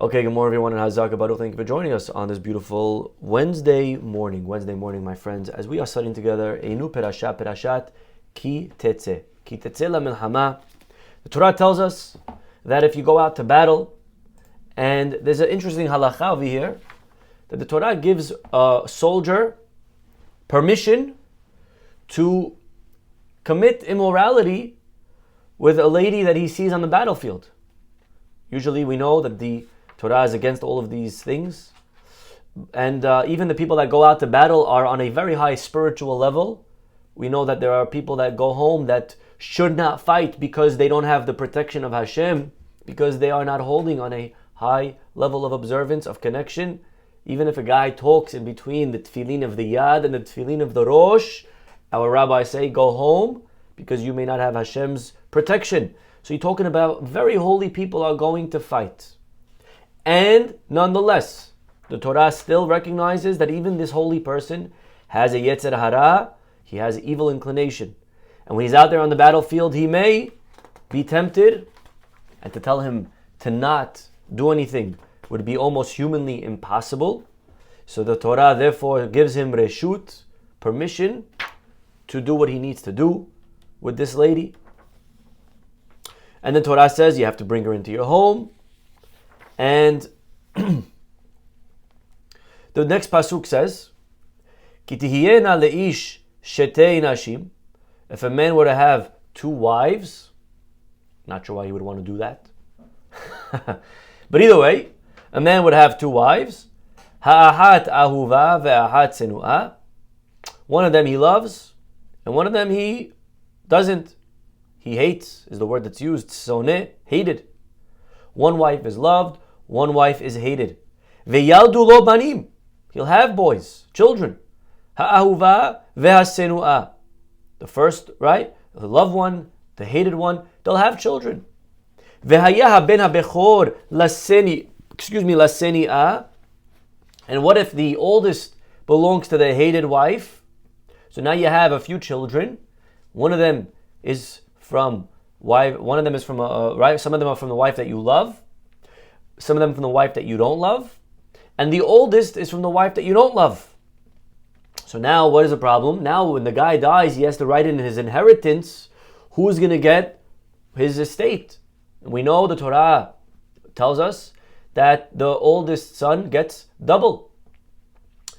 Okay, good morning everyone, and Chazak. Thank you for joining us on this beautiful Wednesday morning. My friends, as we are studying together a new parashat Ki Tetze. Ki Tetze la milchama. The Torah tells us that if you go out to battle, and there's an interesting halacha over here, that the Torah gives a soldier permission to commit immorality with a lady that he sees on the battlefield. Usually we know that the Torah is against all of these things. And even the people that go out to battle are on a very high spiritual level. We know that there are people that go home that should not fight because they don't have the protection of Hashem, because they are not holding on a high level of observance, of connection. Even if a guy talks in between the tefillin of the yad and the tefillin of the rosh, our rabbis say, go home, because you may not have Hashem's protection. So you're talking about very holy people are going to fight. And nonetheless, the Torah still recognizes that even this holy person has a yetzer hara, he has evil inclination. And when he's out there on the battlefield, he may be tempted, and to tell him to not do anything would be almost humanly impossible. So the Torah therefore gives him reshut, permission, to do what he needs to do with this lady. And the Torah says you have to bring her into your home. And the next pasuk says, Ki tihiyena leish shetei nashim. If a man were to have two wives, not sure why he would want to do that. But either way, a man would have two wives. Ha'ahat ahuva ve'ahat senu'ah. One of them he loves, and one of them he doesn't. He hates is the word that's used. Soneh, hated. One wife is loved, one wife is hated. Ve'yaldu lo banim. He'll have boys, children. Ha'ahuva ve'hasenu'ah. The first, right? The loved one, the hated one, they'll have children. Ve'hayah ben ha'bechor laseni'ah. And what if the oldest belongs to the hated wife? So now you have a few children. One of them is from wife. One of them is from right. Some of them are from the wife that you love. Some of them from the wife that you don't love, and the oldest is from the wife that you don't love. So now, what is the problem? Now, when the guy dies, he has to write in his inheritance who's going to get his estate. And we know the Torah tells us that the oldest son gets double.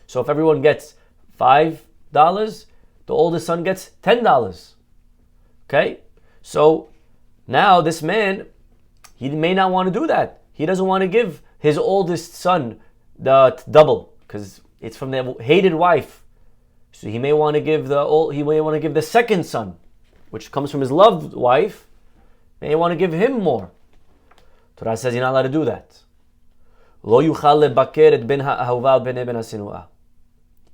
So if everyone gets $5, the oldest son gets $10. Okay? So now this man, he may not want to do that. He doesn't want to give his oldest son the double because it's from the hated wife. So he may want to give the second son, which comes from his loved wife. May want to give him more. Torah says you're not allowed to do that. Lo yuchal lebaker et ben ha'ahuva b'nei ben ha'sinu'ah.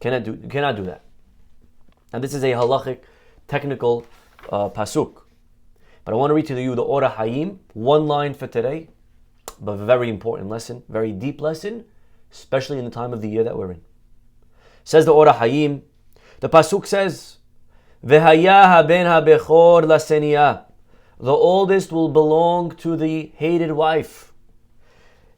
You cannot do that. Now this is a halachic, technical pasuk. But I want to read to you the Ora Hayim, one line for today, but a very important lesson, very deep lesson, especially in the time of the year that we're in. Says the Ora Hayim, the pasuk says, V'haya haben ha'bechor laseni'ah. The oldest will belong to the hated wife.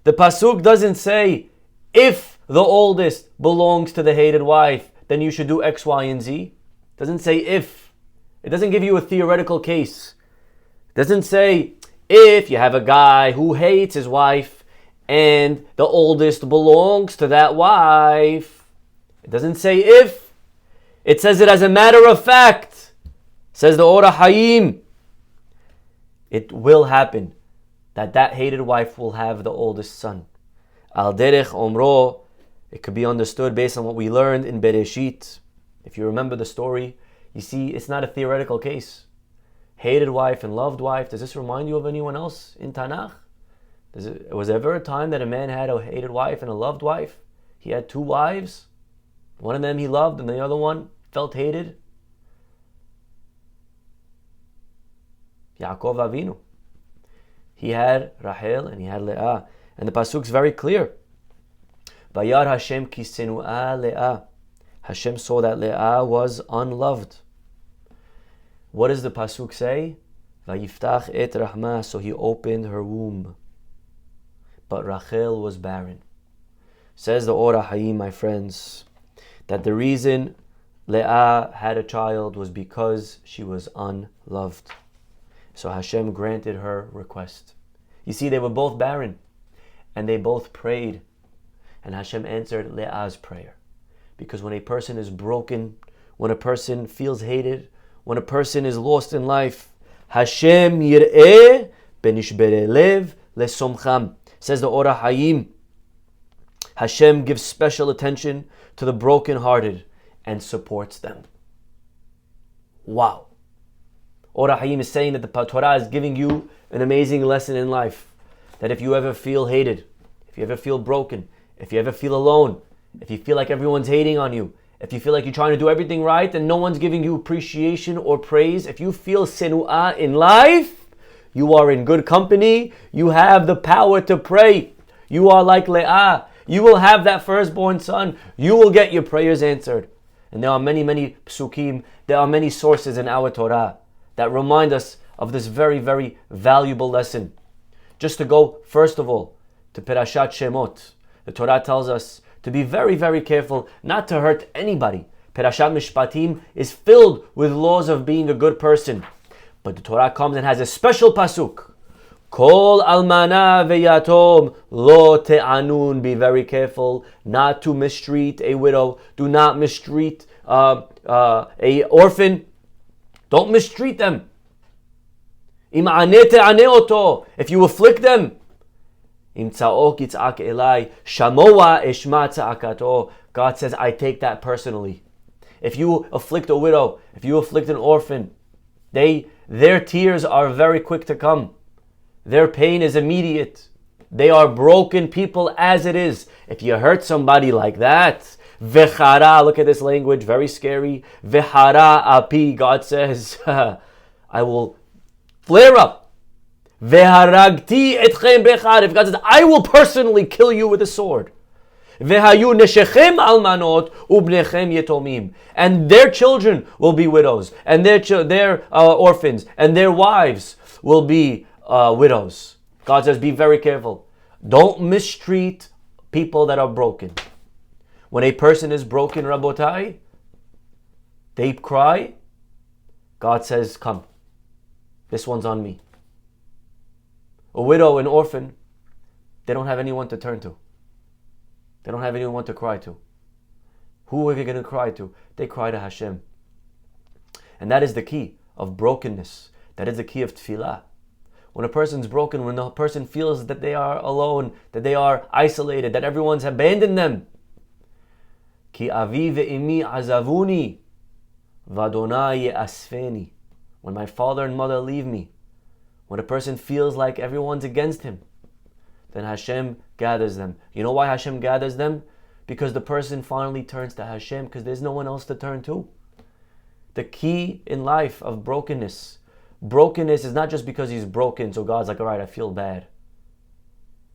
The pasuk doesn't say, if the oldest belongs to the hated wife, then you should do X, Y, and Z. It doesn't say if. It doesn't give you a theoretical case. It doesn't say if you have a guy who hates his wife and the oldest belongs to that wife. It doesn't say if. It says it as a matter of fact. Says the Ora Hayim. It will happen that hated wife will have the oldest son. Al derech omro. It could be understood based on what we learned in Bereshit. If you remember the story, you see it's not a theoretical case. Hated wife and loved wife. Does this remind you of anyone else in Tanakh? Was there ever a time that a man had a hated wife and a loved wife? He had two wives. One of them he loved and the other one felt hated. Yaakov Avinu. He had Rachel and he had Leah. And the pasuk's very clear. Vayar Hashem ki senu'ah Leah. Hashem saw that Leah was unloved. What does the pasuk say? Vayiftach et rahma. So he opened her womb. but Rachel was barren. Says the Or HaHaim, my friends, that the reason Leah had a child was because she was unloved. So Hashem granted her request. You see, they were both barren, and they both prayed, and Hashem answered Leah's prayer. Because when a person is broken, when a person feels hated, when a person is lost in life, Hashem yir'eh benishbere lev lesomcham. Says the Or HaHaim, Hashem gives special attention to the brokenhearted and supports them. Wow. Or HaHaim is saying that the Torah is giving you an amazing lesson in life. That if you ever feel hated, if you ever feel broken, if you ever feel alone, if you feel like everyone's hating on you, if you feel like you're trying to do everything right and no one's giving you appreciation or praise, if you feel senu'ah in life, you are in good company. You have the power to pray. You are like Leah. You will have that firstborn son. You will get your prayers answered. And there are many, many psukim, there are many sources in our Torah that remind us of this very, very valuable lesson. Just to go, first of all, to Perashat Shemot. The Torah tells us to be very, very careful not to hurt anybody. Perashat Mishpatim is filled with laws of being a good person. But the Torah comes and has a special pasuk. Kol almana veyatom lo te'anun. Be very careful not to mistreat a widow. Do not mistreat a orphan. Don't mistreat them. Im ane te'ane oto. If you afflict them. Im tza'ok yitz'ak elai. Shamoa eshma tza'akato. God says, I take that personally. If you afflict a widow, if you afflict an orphan, their tears are very quick to come. Their pain is immediate. They are broken people as it is. If you hurt somebody like that, vechara, look at this language, very scary. Vechara api, God says, I will flare up. Veharagti etchem bechar. If God says, I will personally kill you with a sword. Vehayu neshechem almanot ubnechem yetomim. And their children will be widows, and their orphans, and their wives will be widows. God says, be very careful. Don't mistreat people that are broken. When a person is broken, Rabotai, they cry. God says, come. This one's on me. A widow, an orphan, they don't have anyone to turn to. They don't have anyone to cry to. Who are they going to cry to? They cry to Hashem. And that is the key of brokenness. That is the key of tefillah. When a person's broken, when the person feels that they are alone, that they are isolated, that everyone's abandoned them. Ki avi ve'imi azavuni, v'Adonai ye'asfeni. When my father and mother leave me, when a person feels like everyone's against him, then Hashem gathers them. You know why Hashem gathers them? Because the person finally turns to Hashem, because there's no one else to turn to. The key in life of brokenness is not just because he's broken, so God's like, all right, I feel bad.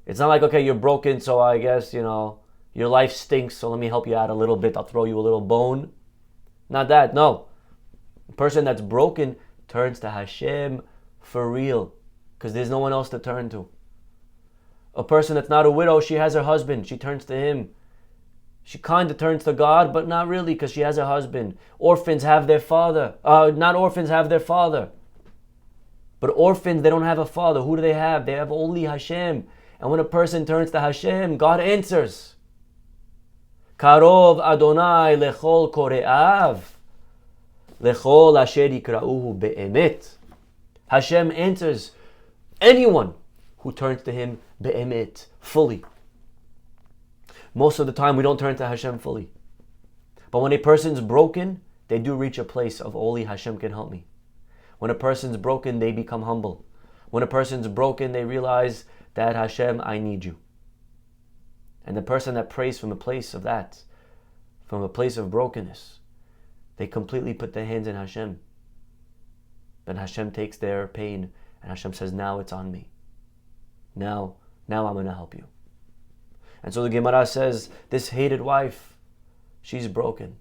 It's not like, okay, you're broken, so I guess, your life stinks, so let me help you out a little bit. I'll throw you a little bone. Not that, no. A person that's broken turns to Hashem for real, because there's no one else to turn to. A person that's not a widow, she has her husband. She turns to him. She kind of turns to God, but not really, because she has a husband. Orphans have their father. Not orphans have their father. But orphans, they don't have a father. Who do they have? They have only Hashem. And when a person turns to Hashem, God answers. Karov Adonai lechol kore'av, lechol asher yikra'uhu be'emet. Hashem answers anyone who turns to Him be'emet, fully. Most of the time we don't turn to Hashem fully. But when a person's broken, they do reach a place of only Hashem can help me. When a person's broken, they become humble. When a person's broken, they realize that Hashem, I need you. And the person that prays from a place of that, from a place of brokenness, they completely put their hands in Hashem. Then Hashem takes their pain and Hashem says, now it's on me. Now I'm going to help you. And so the Gemara says, this hated wife, she's broken.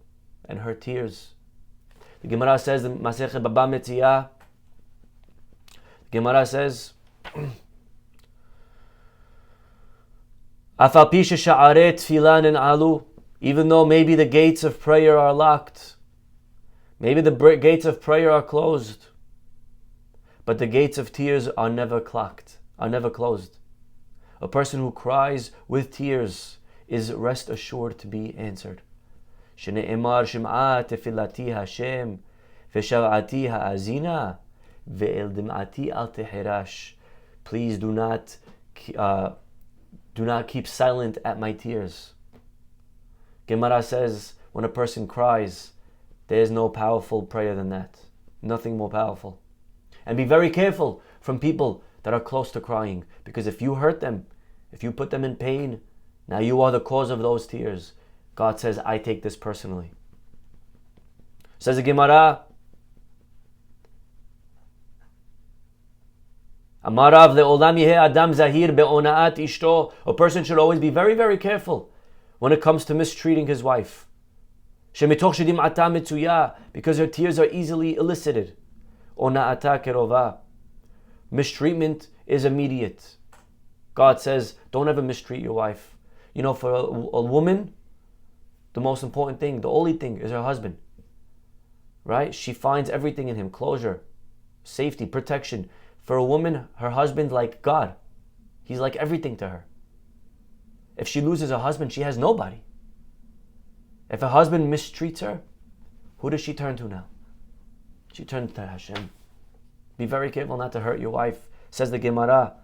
And her tears. The Gemara says in Masechet Baba Metzia, the Gemara says, Afal pi sha'arei tefillah nin'alu, even though maybe the gates of prayer are locked, maybe the gates of prayer are closed, but the gates of tears are never closed. A person who cries with tears is rest assured to be answered. Shne'emar shim'a tefillati Hashem v'shav'ati ha'azina ve'el dim'ati al teherash. Please do not keep silent at my tears. Gemara says when a person cries, there is no powerful prayer than that. Nothing more powerful. And be very careful from people that are close to crying, because if you hurt them, if you put them in pain, now you are the cause of those tears. God says, I take this personally. Says the Gemara, Amarav le'olam yeheh adam zahir be'ona'at ishto. A person should always be very, very careful when it comes to mistreating his wife. Shemitoch shedim'ata mitzuya, because her tears are easily elicited. Ona'ata kerova. Mistreatment is immediate. God says, don't ever mistreat your wife. You know, for a woman, the most important thing, the only thing is her husband. Right? She finds everything in him. Closure, safety, protection. For a woman, her husband's like God. He's like everything to her. If she loses her husband, she has nobody. If a husband mistreats her, who does she turn to now? She turns to Hashem. Be very careful not to hurt your wife. Says the Gemara,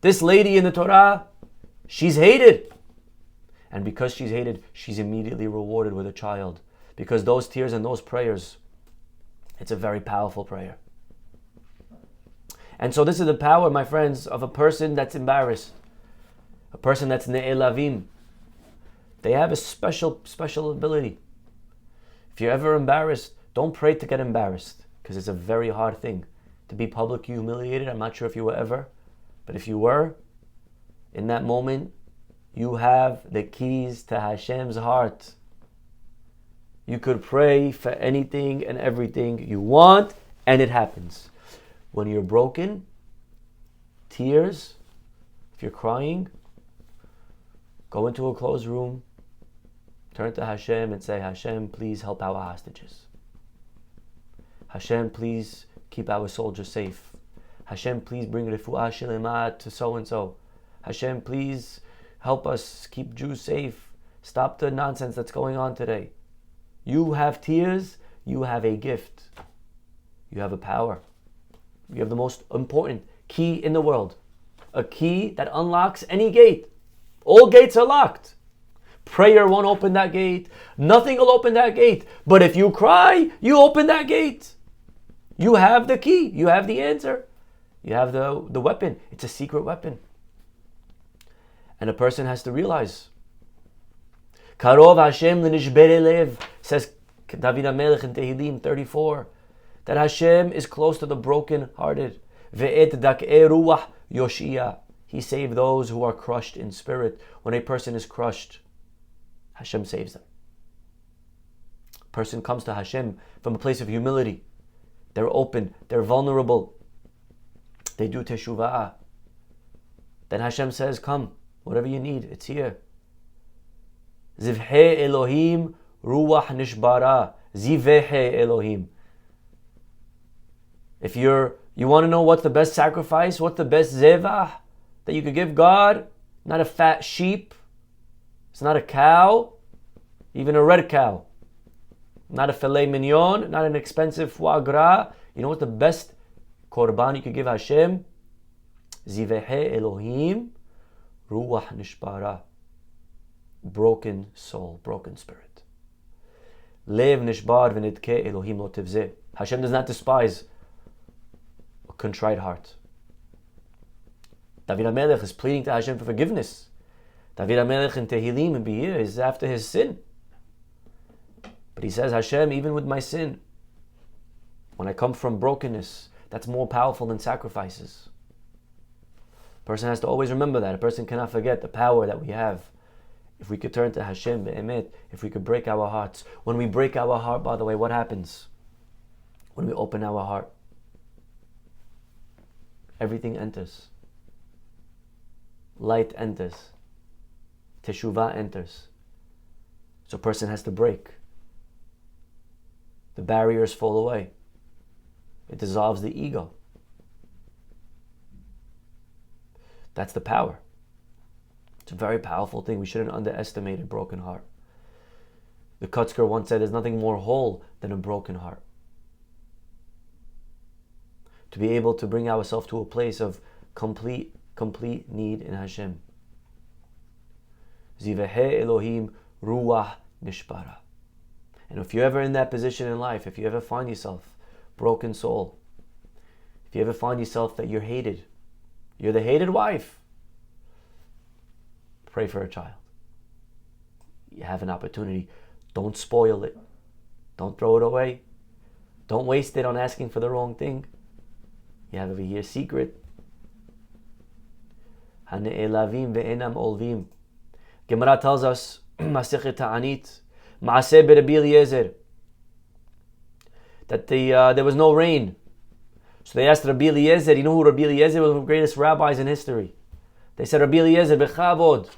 this lady in the Torah, she's hated. And because she's hated, she's immediately rewarded with a child. Because those tears and those prayers, it's a very powerful prayer. And so this is the power, my friends, of a person that's embarrassed. A person that's ne'elavim. They have a special ability. If you're ever embarrassed, don't pray to get embarrassed, because it's a very hard thing to be publicly humiliated. I'm not sure if you were ever, but if you were, in that moment, you have the keys to Hashem's heart. You could pray for anything and everything you want, and it happens. When you're broken, tears, if you're crying, go into a closed room, turn to Hashem and say, Hashem, please help our hostages. Hashem, please keep our soldiers safe. Hashem, please bring refuah shelema to so-and-so. Hashem, please help us keep Jews safe. Stop the nonsense that's going on today. You have tears, you have a gift. You have a power. You have the most important key in the world. A key that unlocks any gate. All gates are locked. Prayer won't open that gate. Nothing will open that gate. But if you cry, you open that gate. You have the key. You have the answer. You have the weapon. It's a secret weapon. And a person has to realize. Karov Hashem l'nishbere lev, says David HaMelech in Tehillim 34, that Hashem is close to the broken-hearted. Ve'et dak'e ruach yoshia. He saved those who are crushed in spirit. When a person is crushed, Hashem saves them. A person comes to Hashem from a place of humility. They're open, they're vulnerable. They do teshuvah. Then Hashem says, come, whatever you need, it's here. Zivhe Elohim ruach nishbara. Zivehe Elohim. If you want to know what's the best sacrifice, what's the best zevah that you could give God, not a fat sheep, it's not a cow, even a red cow, not a filet mignon, not an expensive foie gras. You know what's the best korban you could give Hashem? Zivehe Elohim ruach nishbara. Broken soul, broken spirit. Lev nishbar v'nidke Elohim lo tivzeh. Hashem does not despise a contrite heart. David HaMelech is pleading to Hashem for forgiveness. David HaMelech in Tehillim and Be'ir is after his sin. But he says, Hashem, even with my sin, when I come from brokenness, that's more powerful than sacrifices. A person has to always remember that. A person cannot forget the power that we have. If we could turn to Hashem, be'emet, if we could break our hearts. When we break our heart, by the way, what happens? When we open our heart, everything enters. Light enters. Teshuvah enters. So a person has to break. The barriers fall away. It dissolves the ego. That's the power. It's a very powerful thing. We shouldn't underestimate a broken heart. The Kutzker once said, there's nothing more whole than a broken heart. To be able to bring ourselves to a place of complete need in Hashem. Zivehe Elohim ruach nishbara. And if you're ever in that position in life, if you ever find yourself broken soul, if you ever find yourself that you're hated, you're the hated wife, pray for a child. You have an opportunity. Don't spoil it. Don't throw it away. Don't waste it on asking for the wrong thing. You have over here secret. Hane'elavim ve'enam olvim. Gemara tells us, Masechet Ta'anit, Maaseh Rabbi Eliezer, that there was no rain. So they asked Rabbi Eliezer, you know who Rabbi Eliezer was? One of the greatest rabbis in history. They said, Rabbi Eliezer, bechavod.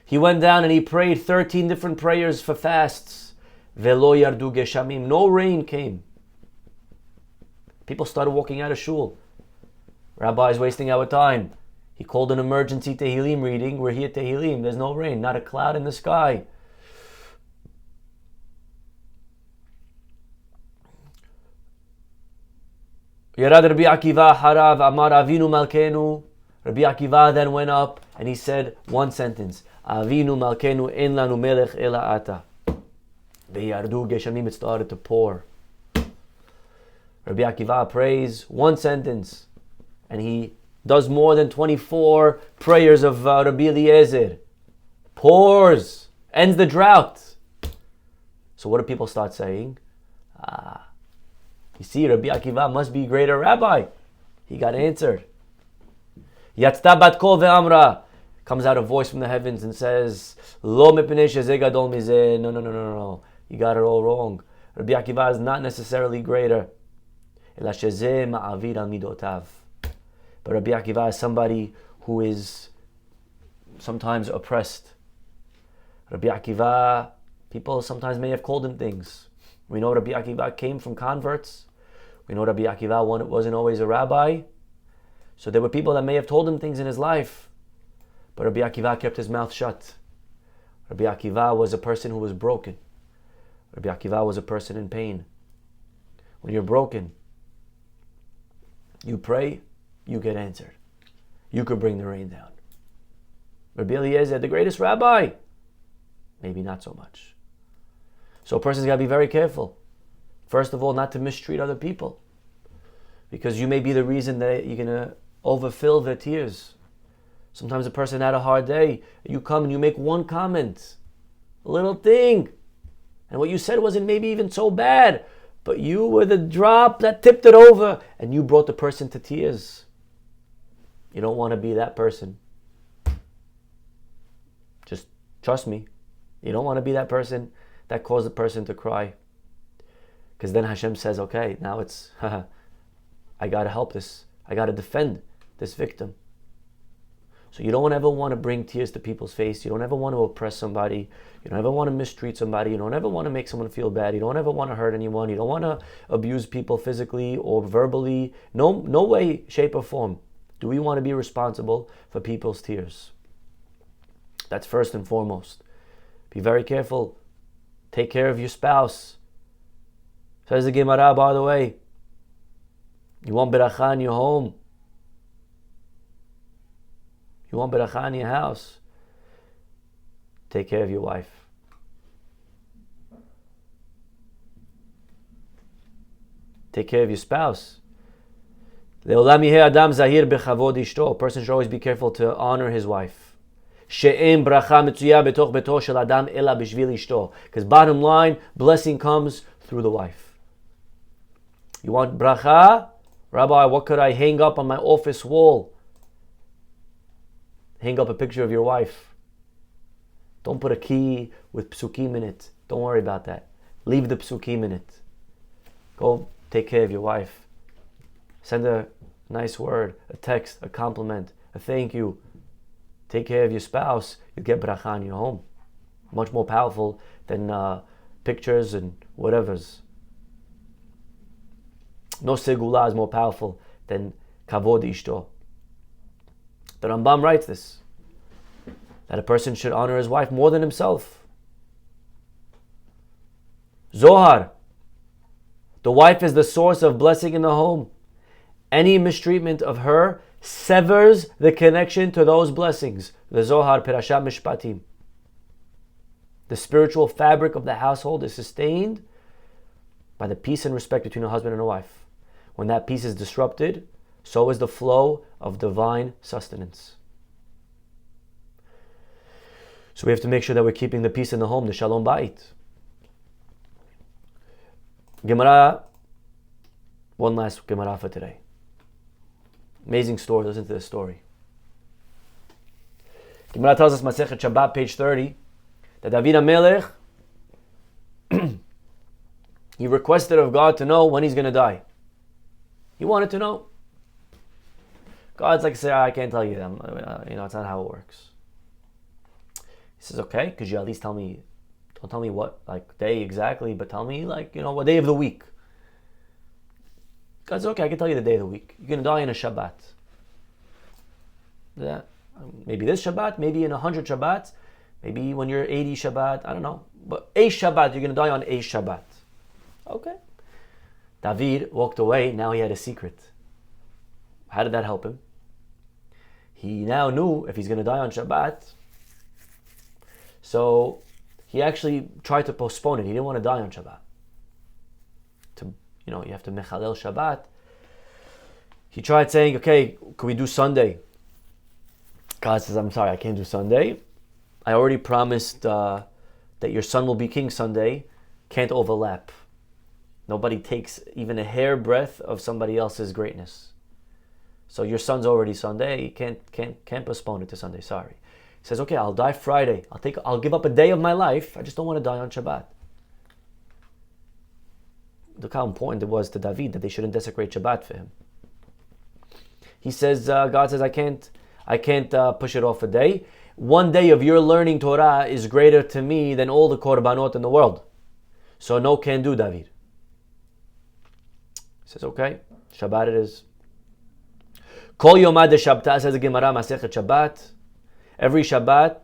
He went down and he prayed 13 different prayers for fasts. Velo yardu geshamim. No rain came. People started walking out of shul. Rabbi is wasting our time. He called an emergency Tehillim reading. We're here Tehillim. There's no rain, not a cloud in the sky. Yarad Rabbi Akiva harav amar avinu malkenu. Rabbi Akiva then went up and he said one sentence. Avinu malkenu en lanu melech ela ata. Veyardu geshamim. It started to pour. Rabbi Akiva prays one sentence and he does more than 24 prayers of Rabbi Eliezer. Pours. Ends the drought. So what do people start saying? You see, Rabbi Akiva must be a greater rabbi. He got answered. Yatzta bat kol ve'amra. Comes out a voice from the heavens and says, Lo mepnei shezeh gadol mizeh. No. You got it all wrong. Rabbi Akiva is not necessarily greater. Ela shezeh ma'avir al midotav. But Rabbi Akiva is somebody who is sometimes oppressed. Rabbi Akiva, people sometimes may have called him things. We know Rabbi Akiva came from converts. We know Rabbi Akiva wasn't always a rabbi. So there were people that may have told him things in his life. But Rabbi Akiva kept his mouth shut. Rabbi Akiva was a person who was broken. Rabbi Akiva was a person in pain. When you're broken, you pray, you get answered. You could bring the rain down. Rabbi Eliezer, the greatest rabbi, maybe not so much. So a person's got to be very careful. First of all, not to mistreat other people. Because you may be the reason that you're going to overfill their tears. Sometimes a person had a hard day. You come and you make one comment. A little thing. And what you said wasn't maybe even so bad. But you were the drop that tipped it over. And you brought the person to tears. You don't want to be that person. Just trust me. You don't want to be that person that caused the person to cry. Because then Hashem says, okay, now it's, I got to help this. I got to defend this victim. So you don't ever want to bring tears to people's face. You don't ever want to oppress somebody. You don't ever want to mistreat somebody. You don't ever want to make someone feel bad. You don't ever want to hurt anyone. You don't want to abuse people physically or verbally. No way, shape, or form do we want to be responsible for people's tears. That's first and foremost. Be very careful. Take care of your spouse. Says the Gemara, by the way, you want beracha in your home. You want beracha in your house. Take care of your wife. Take care of your spouse. A person should always be careful to honor his wife. Because bottom line, blessing comes through the wife. You want bracha? Rabbi, what could I hang up on my office wall? Hang up a picture of your wife. Don't put a key with psukim in it. Don't worry about that. Leave the psukim in it. Go take care of your wife. Send a nice word, a text, a compliment, a thank you. take care of your spouse, you get bracha in your home. Much more powerful than pictures and whatever's. No segula is more powerful than kavod ishto. The Rambam writes this, that a person should honor his wife more than himself. Zohar, the wife is the source of blessing in the home. Any mistreatment of her severs the connection to those blessings. The Zohar, Perashat Mishpatim. The spiritual fabric of the household is sustained by the peace and respect between a husband and a wife. When that peace is disrupted, so is the flow of divine sustenance. So we have to make sure that we're keeping the peace in the home, the Shalom Bait. Gemara, one last Gemara for today. Amazing story, listen to this story. Gemara tells us, Masechet Shabbat, page 30, that David HaMelech, he requested of God to know when he's going to die. He wanted to know. God's like, say, I can't tell you. It's not how it works. He says, okay, could you at least tell me, don't tell me what, like, day exactly, but tell me, like, what day of the week. God says, okay, I can tell you the day of the week. You're going to die in a Shabbat. Yeah, maybe this Shabbat, maybe in 100 Shabbats, maybe when you're 80 Shabbat, I don't know. But a Shabbat, you're going to die on a Shabbat. Okay. David walked away, now he had a secret. How did that help him? He now knew if he's going to die on Shabbat, so he actually tried to postpone it. He didn't want to die on Shabbat. You have to mechalel Shabbat. He tried saying, okay, can we do Sunday? God says, I'm sorry, I can't do Sunday. I already promised that your son will be king Sunday. Can't overlap. Nobody takes even a hairbreadth of somebody else's greatness. So your son's already Sunday. You can't postpone it to Sunday. Sorry. He says, okay, I'll die Friday. I'll give up a day of my life. I just don't want to die on Shabbat. Look how important it was to David that they shouldn't desecrate Shabbat for him. He says, God says, I can't push it off a day. One day of your learning Torah is greater to me than all the korbanot in the world. So no can do, David. He says, okay, Shabbat it is. Kol Yomad Shabbat, says the Gemara, Masechet Shabbat. Every Shabbat,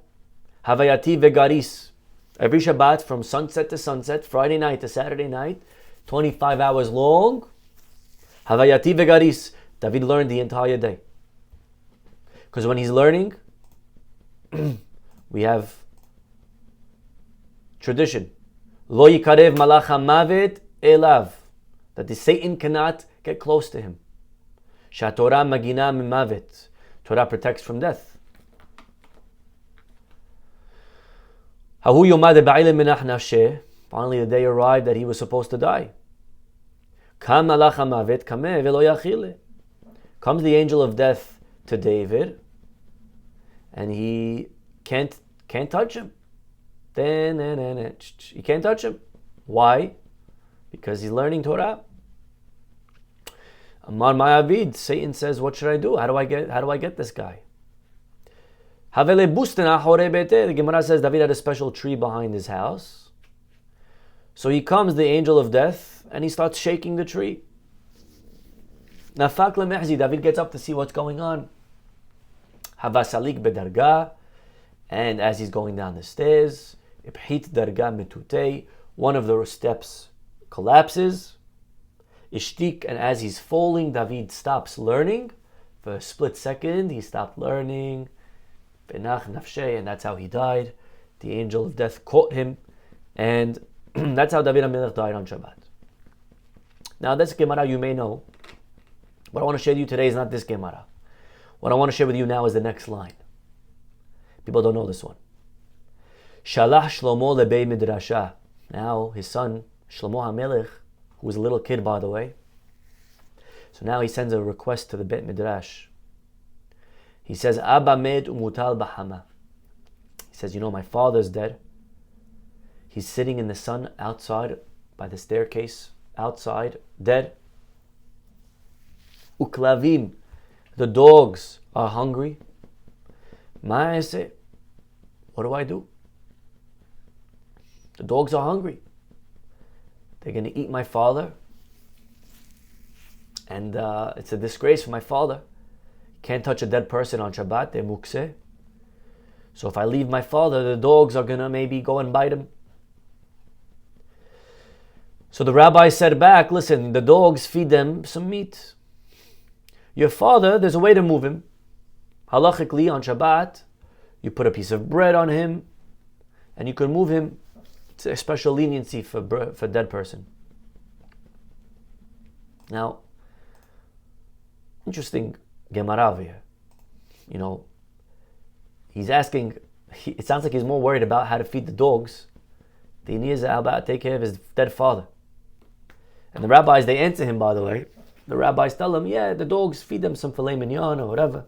Havayati Vegaris. Every Shabbat from sunset to sunset, Friday night to Saturday night, 25 hours long. Havayati Vegaris. David learned the entire day. Because when he's learning, we have tradition. Lo yikarev malach hamavet elav. That the Satan cannot get close to him. Shatorah magina mimavet. Torah protects from death. Hahu yomad ba'ile minach nafsheh. Finally the day arrived that he was supposed to die. Kam malach hamavet kameh velo yachile. Comes the angel of death to David, and he can't touch him. He can't touch him. Why? Because he's learning Torah. Amar Ma'avid, Satan says, what should I do? How do I get this guy? The Gemara says David had a special tree behind his house. So he comes, the angel of death, and he starts shaking the tree. Nafak lemehzi, David gets up to see what's going on. Havasalik bedarga, and as he's going down the stairs, ibhit darga metutei, one of the steps collapses. Ishtik, and as he's falling, David stops learning. For a split second, he stopped learning. Benach nafshe, and that's how he died. The angel of death caught him, and that's how David HaMelech died on Shabbat. Now, this Gemara you may know. What I want to share with you today is not this Gemara. What I want to share with you now is the next line. People don't know this one. Shalach Shlomo lebei midrasha. Now his son Shlomo HaMelech, who was a little kid by the way, so now he sends a request to the Beit Midrash. He says, Abba med umutal bahama. He says, my father's dead. He's sitting in the sun outside by the staircase, outside, dead. Uklavim, the dogs are hungry. Ma'aseh, what do I do? The dogs are hungry. They're going to eat my father. And it's a disgrace for my father. Can't touch a dead person on Shabbat, they're mukseh. So if I leave my father, the dogs are going to maybe go and bite him. So the rabbi said back, listen, the dogs, feed them some meat. Your father, there's a way to move him. Halachically, on Shabbat, you put a piece of bread on him, and you can move him. It's a special leniency for dead person. Now, interesting Gemara here. You know, he's asking, it sounds like he's more worried about how to feed the dogs than he is about take care of his dead father. And the rabbis, they answer him, by the way. The rabbis tell him, yeah, the dogs, feed them some filet mignon or whatever.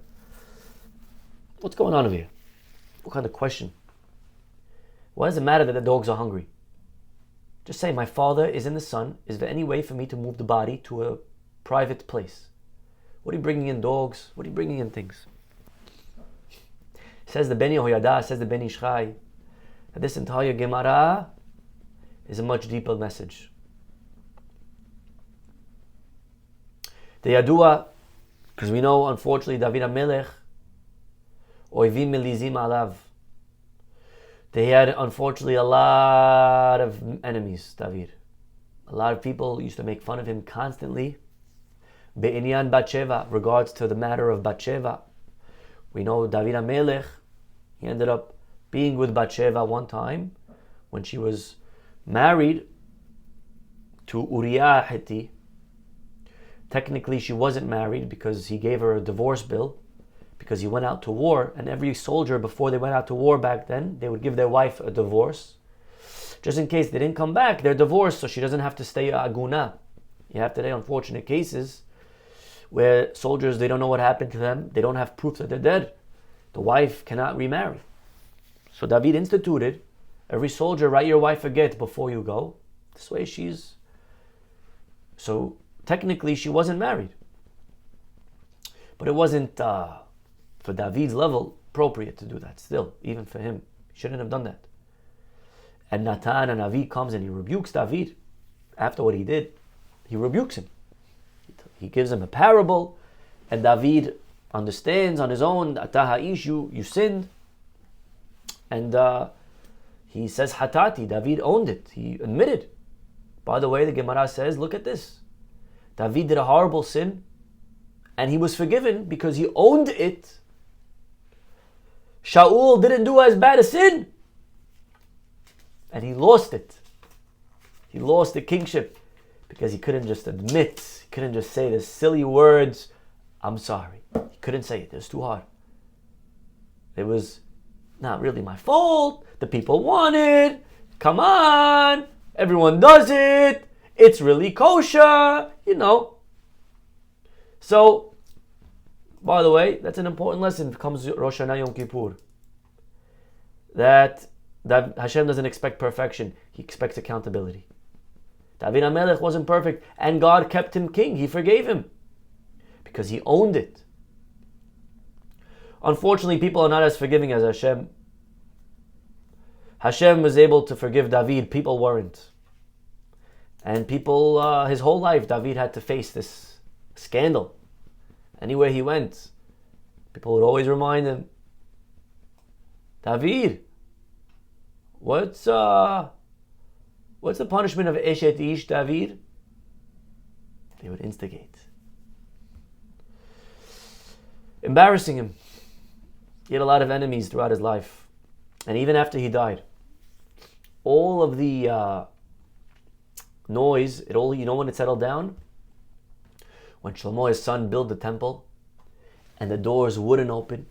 What's going on over here? What kind of question? Why does it matter that the dogs are hungry? Just say, my father is in the sun. Is there any way for me to move the body to a private place? What are you bringing in dogs? What are you bringing in things? Says the Beni Yehoyada, says the Beni Ishchai, that this entire Gemara is a much deeper message. The Yadua, because we know, unfortunately, David HaMelech, Oivim Melizim Alav. They had, unfortunately, a lot of enemies, David. A lot of people used to make fun of him constantly. Be'inyan Batsheva, regards to the matter of Batsheva. We know David HaMelech, he ended up being with Batsheva one time when she was married to Uriah Hitti. Technically, she wasn't married because he gave her a divorce bill because he went out to war, and every soldier, before they went out to war back then, they would give their wife a divorce. Just in case they didn't come back, they're divorced, so she doesn't have to stay aguna. You have today unfortunate cases where soldiers, they don't know what happened to them, they don't have proof that they're dead. The wife cannot remarry. So David instituted, every soldier, write your wife a get before you go. This way she's... So technically she wasn't married. But it wasn't, for David's level, appropriate to do that still, even for him. He shouldn't have done that. And Natan, and Avi comes and he rebukes David. After what he did, he rebukes him. He gives him a parable, and David understands on his own, Ataha'ish, you sinned. And he says, Hatati, David owned it. He admitted. By the way, the Gemara says, look at this. David did a horrible sin, and he was forgiven because he owned it. Shaul didn't do as bad a sin, and he lost it. He lost the kingship because he couldn't just admit, he couldn't just say the silly words, I'm sorry. He couldn't say it, it was too hard. It was not really my fault, the people wanted, come on, everyone does it, it's really kosher, you know. So, by the way, that's an important lesson. It comes Rosh Hashanah Yom Kippur. That Hashem doesn't expect perfection. He expects accountability. David HaMelech wasn't perfect, and God kept him king. He forgave him because he owned it. Unfortunately, people are not as forgiving as Hashem. Hashem was able to forgive David. People weren't. And people, his whole life, David had to face this scandal. Anywhere he went, people would always remind him, David, what's the punishment of Eshet Ish, David? They would instigate. Embarrassing him. He had a lot of enemies throughout his life. And even after he died, all of the noise, you know when it settled down? When Shlomo, his son, built the temple and the doors wouldn't open.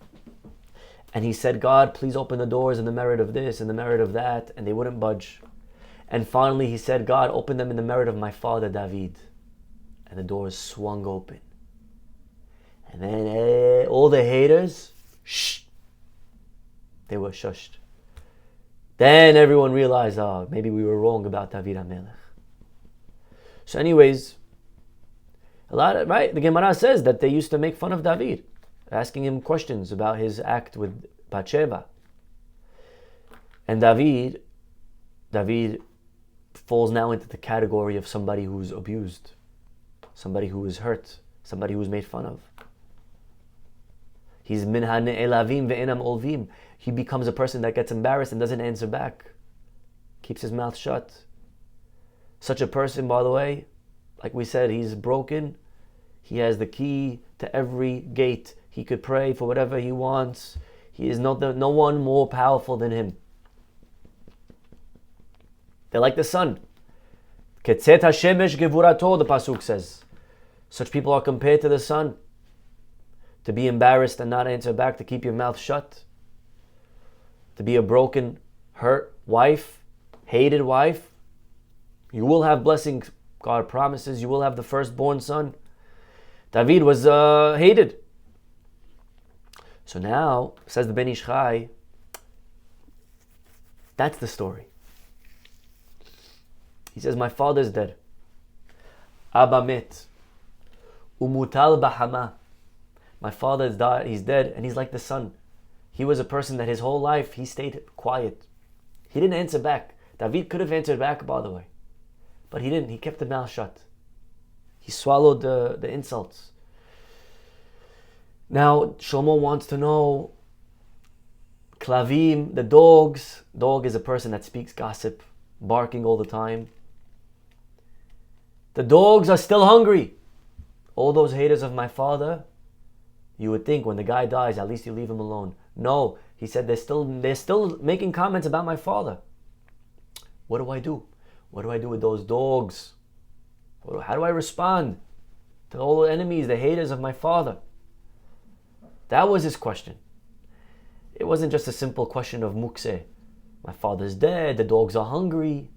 And he said, God, please open the doors in the merit of this and the merit of that. And they wouldn't budge. And finally he said, God, open them in the merit of my father David. And the doors swung open. And then all the haters, they were shushed. Then everyone realized, maybe we were wrong about David HaMelech. So anyways, right? The Gemara says that they used to make fun of David, asking him questions about his act with Bathsheba. And David falls now into the category of somebody who's abused, somebody who is hurt, somebody who's made fun of. He's min ha'ne'elavim ve'enam olvim. He becomes a person that gets embarrassed and doesn't answer back, keeps his mouth shut. Such a person, by the way, like we said, he's broken. He has the key to every gate. He could pray for whatever he wants. He is no one more powerful than him. They're like the sun. Ketzet hashemesh gevurato, the pasuk says. Such people are compared to the sun. To be embarrassed and not answer back, to keep your mouth shut. To be a broken, hurt wife, hated wife. You will have blessings, God promises. You will have the firstborn son. David was hated. So now, says the Ben Ish Chai, that's the story. He says, my father's dead. Abba met. Umutal bahama. My father is died, he's dead, and he's like the sun. He was a person that his whole life, he stayed quiet. He didn't answer back. David could have answered back, by the way. But he didn't. He kept the mouth shut. He swallowed the insults. Now, Shlomo wants to know, Klavim, the dogs. Dog is a person that speaks gossip, barking all the time. The dogs are still hungry. All those haters of my father, you would think when the guy dies, at least you leave him alone. No, he said they're still making comments about my father. What do I do? What do I do with those dogs? How do I respond to all the enemies, the haters of my father? That was his question. It wasn't just a simple question of mukse. My father's dead, the dogs are hungry.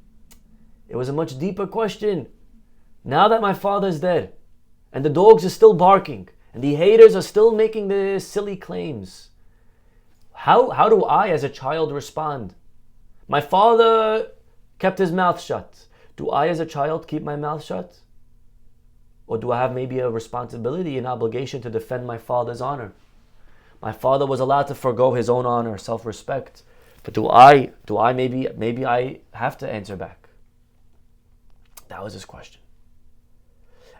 It was a much deeper question. Now that my father's dead, and the dogs are still barking, and the haters are still making the silly claims, how do I as a child respond? My father kept his mouth shut. Do I as a child keep my mouth shut? Or do I have maybe a responsibility, an obligation to defend my father's honor? My father was allowed to forgo his own honor, self-respect. But do I maybe I have to answer back? That was his question.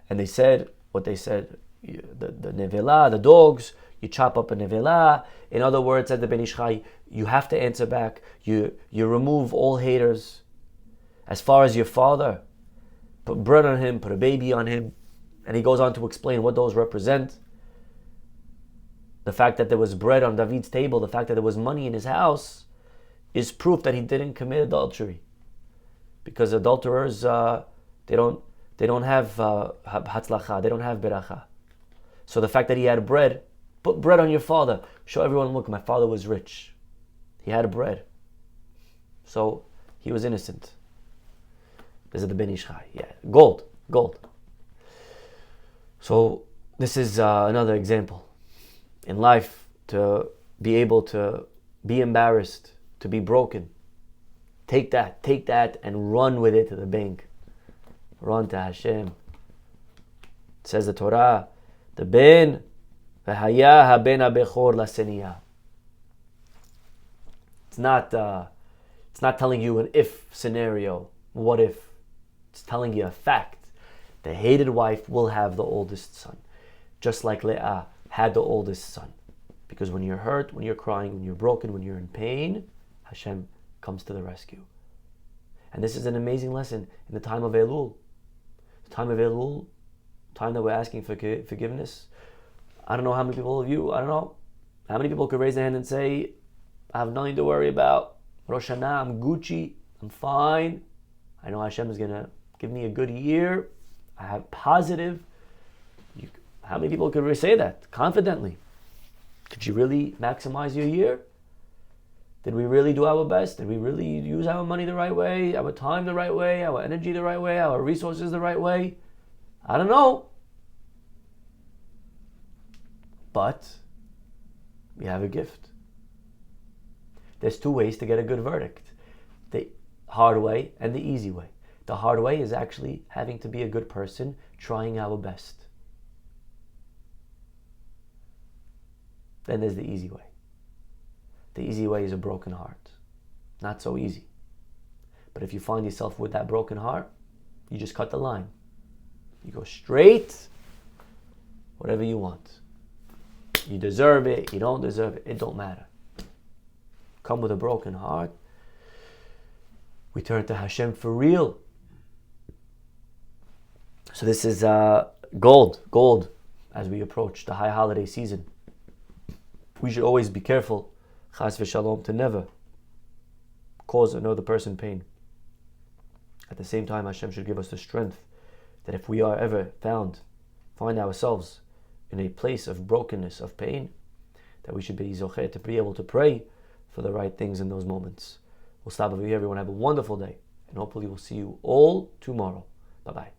And they said what they said, the nevela, the dogs, you chop up a nevela. In other words, said the Ben Ish Chai, you have to answer back. You remove all haters. As far as your father, put bread on him, put a baby on him. And he goes on to explain what those represent. The fact that there was bread on David's table, the fact that there was money in his house, is proof that he didn't commit adultery. Because adulterers, they don't have hatzlacha, they don't have beracha. So the fact that he had bread, put bread on your father. Show everyone, look, my father was rich. He had bread. So he was innocent. This is the Ben Ish Chai. Yeah, gold. So this is another example. In life, to be able to be embarrassed, to be broken. Take that and run with it to the bank. Run to Hashem. It says the Torah, the ben, v'haya haben abechor laseniya. It's not telling you an if scenario. What if? It's telling you a fact. The hated wife will have the oldest son. Just like Leah had the oldest son. Because when you're hurt, when you're crying, when you're broken, when you're in pain, Hashem comes to the rescue. And this is an amazing lesson in the time of Elul. The time of Elul, time that we're asking for forgiveness. I don't know how many people of you, I don't know how many people could raise their hand and say, I have nothing to worry about. Rosh Hashanah, I'm Gucci, I'm fine. I know Hashem is going to give me a good year. I have positive. How many people could say that confidently? Could you really maximize your year? Did we really do our best? Did we really use our money the right way, our time the right way, our energy the right way, our resources the right way? I don't know. But we have a gift. There's two ways to get a good verdict. The hard way and the easy way. The hard way is actually having to be a good person, trying our best. Then there's the easy way. The easy way is a broken heart. Not so easy. But if you find yourself with that broken heart, you just cut the line. You go straight, whatever you want. You deserve it, you don't deserve it, it don't matter. Come with a broken heart. We turn to Hashem for real. So this is gold, as we approach the high holiday season. We should always be careful, chas v'shalom, to never cause another person pain. At the same time, Hashem should give us the strength that if we are ever find ourselves in a place of brokenness, of pain, that we should be zocher to be able to pray for the right things in those moments. We'll stop over here. Everyone have a wonderful day, and hopefully we'll see you all tomorrow. Bye-bye.